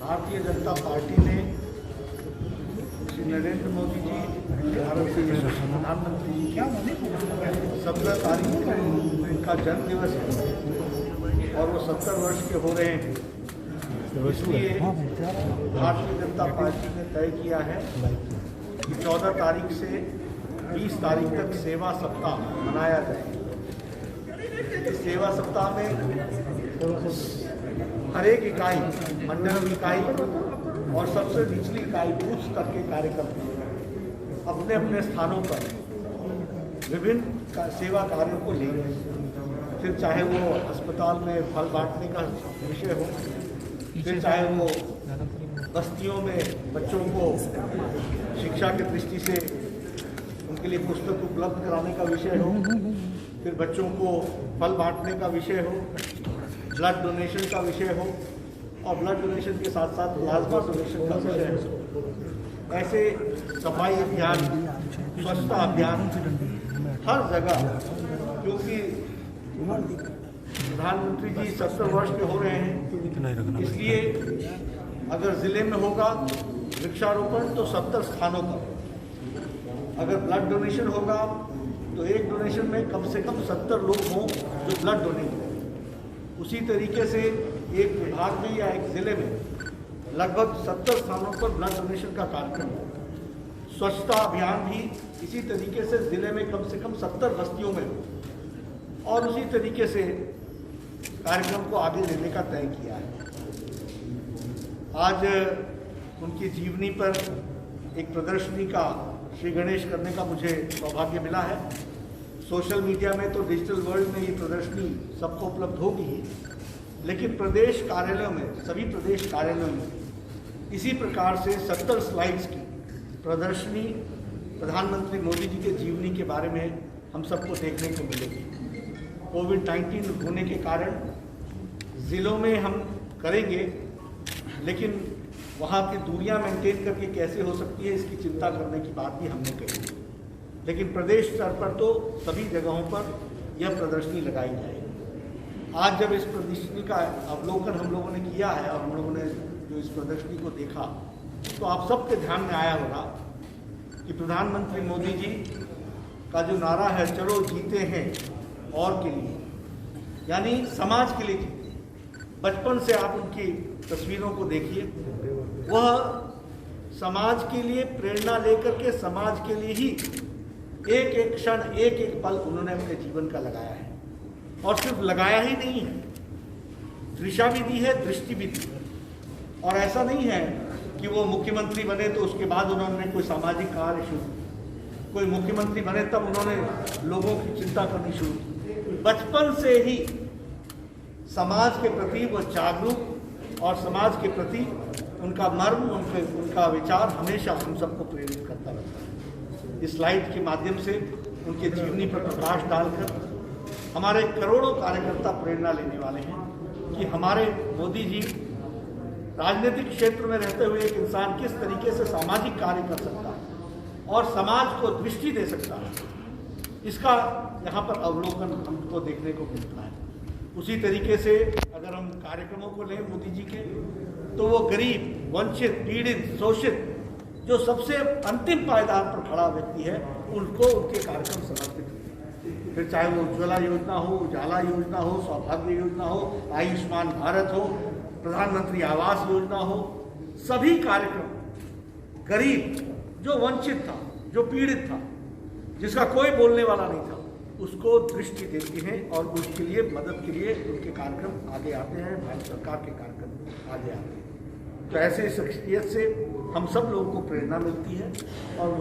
Bharatiya Janata party ने श्री नरेंद्र मोदी जी भारत के प्रधानमंत्री जी की 17 तारीख को उनका जन्म दिवस है और वो 70 वर्ष के हो रहे हैं। इसलिए भारतीय जनता पार्टी ने तय किया है कि 14 तारीख से 20 तारीख तक सेवा सप्ताह मनाया जाए। इस सेवा सप्ताह में हर एक इकाई, मंडल इकाई और सबसे निचली इकाई बूथ स्तर के कार्यकर्ता अपने अपने स्थानों पर विभिन्न सेवा कार्यों को लेंगे। फिर चाहे वो अस्पताल में फल बांटने का विषय हो, फिर चाहे वो बस्तियों में बच्चों को शिक्षा की दृष्टि से उनके लिए पुस्तक उपलब्ध कराने का विषय हो, फिर बच्चों को फल बांटने का विषय हो, ब्लड डोनेशन का विषय हो और ब्लड डोनेशन के साथ साथ प्लाज्मा डोनेशन का विषय हो। ऐसे सफाई अभियान, स्वच्छता अभियान हर जगह, क्योंकि प्रधानमंत्री जी 70 वर्ष के हो रहे हैं, इसलिए अगर जिले में होगा वृक्षारोपण तो 70 स्थानों पर, अगर ब्लड डोनेशन होगा तो एक डोनेशन में कम से कम 70 लोग हों जो ब्लड डोनेट करें। उसी तरीके से एक विभाग में या एक जिले में लगभग 70 स्थानों पर ब्लड डोनेशन का कार्यक्रम हो। स्वच्छता अभियान भी इसी तरीके से जिले में कम से कम 70 बस्तियों में हो और उसी तरीके से कार्यक्रम को आगे लेने का तय किया है। आज उनकी जीवनी पर एक प्रदर्शनी का श्री गणेश करने का मुझे सौभाग्य मिला है। सोशल मीडिया में तो डिजिटल वर्ल्ड में ये प्रदर्शनी सबको उपलब्ध होगी ही, लेकिन प्रदेश कार्यालयों में, सभी प्रदेश कार्यालयों में इसी प्रकार से 70 स्लाइड्स की प्रदर्शनी प्रधानमंत्री मोदी जी के जीवनी के बारे में हम सबको देखने को मिलेगी। कोविड-19 होने के कारण ज़िलों में हम करेंगे, लेकिन वहाँ की दूरियाँ मेंटेन करके कैसे हो सकती है इसकी चिंता करने की बात भी हमने कही। लेकिन प्रदेश स्तर पर तो सभी जगहों पर यह प्रदर्शनी लगाई जाएगी। आज जब इस प्रदर्शनी का अवलोकन हम लोगों ने किया है और हम लोगों ने जो इस प्रदर्शनी को देखा, तो आप सबके ध्यान में आया होगा कि प्रधानमंत्री मोदी जी का जो नारा है, चलो जीते हैं और के लिए, यानी समाज के लिए जीते। बचपन से आप उनकी तस्वीरों को देखिए, वह समाज के लिए प्रेरणा लेकर के समाज के लिए ही एक एक क्षण, एक एक पल उन्होंने अपने जीवन का लगाया है। और सिर्फ लगाया ही नहीं है, दिशा भी दी है, दृष्टि भी दी है। और ऐसा नहीं है कि वो मुख्यमंत्री बने तो उसके बाद उन्होंने कोई सामाजिक कार्य शुरू किया, कोई मुख्यमंत्री बने तब उन्होंने लोगों की चिंता करनी शुरू की। बचपन से ही समाज के प्रति वो जागरूक और समाज के प्रति उनका मर्म, उनका विचार हमेशा हम सबको प्रेरित करता रहता है। इस स्लाइड के माध्यम से उनके जीवनी पर प्रकाश डालकर हमारे करोड़ों कार्यकर्ता प्रेरणा लेने वाले हैं कि हमारे मोदी जी राजनीतिक क्षेत्र में रहते हुए एक इंसान किस तरीके से सामाजिक कार्य कर सकता है और समाज को दृष्टि दे सकता है, इसका यहाँ पर अवलोकन हमको देखने को मिलता है। उसी तरीके से अगर हम कार्यक्रमों को लें मोदी जी के, तो वो गरीब, वंचित, पीड़ित, शोषित, जो सबसे अंतिम पायदान पर खड़ा व्यक्ति है, उनको उनके कार्यक्रम समर्पित हैं। फिर चाहे वो उज्ज्वला योजना हो, उजाला योजना हो, सौभाग्य योजना हो, आयुष्मान भारत हो, प्रधानमंत्री आवास योजना हो, सभी कार्यक्रम गरीब, जो वंचित था, जो पीड़ित था, जिसका कोई बोलने वाला नहीं था, उसको दृष्टि देती हैं और उसके लिए मदद के लिए उनके कार्यक्रम आगे आते हैं, भारत सरकार के कार्यक्रम आगे आते हैं। तो ऐसे शख्सियत से हम सब लोगों को प्रेरणा मिलती है और